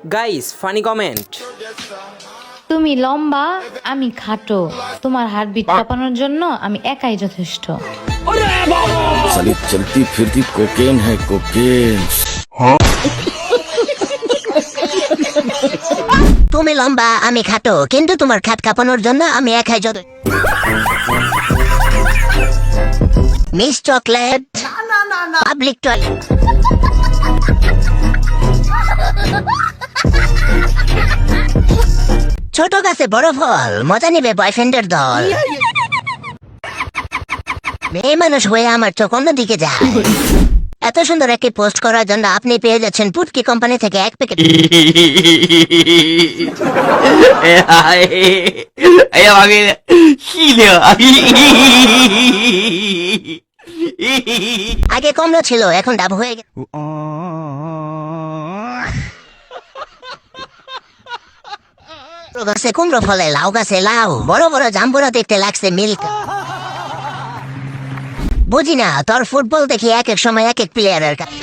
Guys funny comment. তুমি লম্বা, আমি খাটো, তোমার হার্টবিট কাঁপানোর জন্য আমি একাই যথেষ্ট। साली चलती फिरती कोकेन है कोकेन। তুমি লম্বা আমি খাটো, কিন্তু তোমার খাট কাঁপানোর জন্য আমি একাই যত। Miss chocolate public toilet. ছোট গাছে বড় ফল, মজা নিবে বয়ফ্রেন্ডের দল। মেয়ে মানুষ হয়ে আমার চোখ অন্যদিকে যায়। এত সুন্দর একটি পোস্ট করার জন্য আপনি পেয়ে যাচ্ছেন পুটকি কোম্পানি থেকে 1 প্যাকেট। আগে কমলা ছিল, এখন ডাব হয়ে গেছে। গাছে কুমড়ো ফলে, লাউ গাছে লাউ, বড় বড় জাম্বুরা দেখতে লাগছে মিল্ক। বুঝি না, তোর ফুটবল দেখি এক এক সময় এক এক প্লেয়ারের কাছে।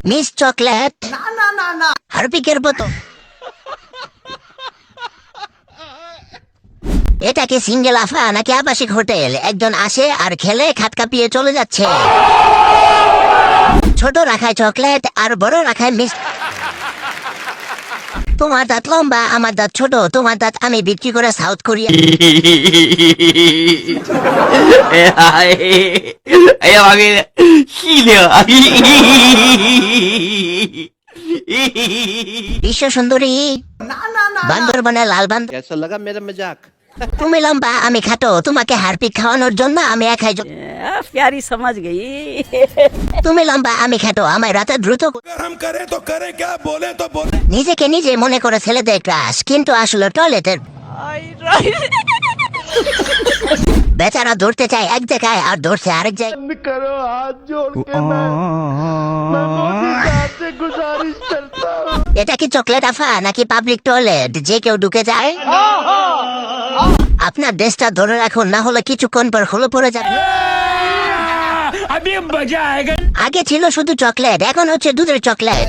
মিস চকলেট হারপিকের বোতল। এটা কি সিঙ্গেল আফা নাকি আবাসিক হোটেল? একজন আসে আর খেলে খাট কাঁপিয়ে চলে যাচ্ছে। ছোট রাখায় চকলেট আর বড় রাখায় মিস। তোমার দাঁত লম্বা, আমার দাঁত ছোট, তোমার দাঁত আমি বিক্রি করে সাউথ কোরিয়া। বিশ্ব সুন্দরী বান্দরবনে লাল বান্দর। कैसा लगा मेरा मजाक? তুমি লম্বা আমি খাটো, তোমাকে হারপিক খাওয়ানোর জন্য আমি একাই प्यारी समझ गई। তুমি লম্বা আমি খাটো, আমায় রাতে দ্রুত। हम करे तो करे क्या बोले तो बोले। নিজেকে নিজে মনে করে ছেলেদের ক্রাশ, কিন্তু আসলে টয়লেটের। বেচারা দৌড়তে চায় এক জায়গায় আর দৌড়ছে আরেক জায়গায়। करो हाथ जोड़ के मैं मोदी साहब से गुजारिश करता हूँ। এটা কি চকলেট আফা নাকি পাবলিক টয়লেট যে কেউ ঢুকে যায়? আপনার দেশটা ধরে রাখুন, না হলে কিছুক্ষণ পর হলো পড়ে যাবে। আগে ছিল শুধু চকলেট, এখন হচ্ছে দুধের চকলেট।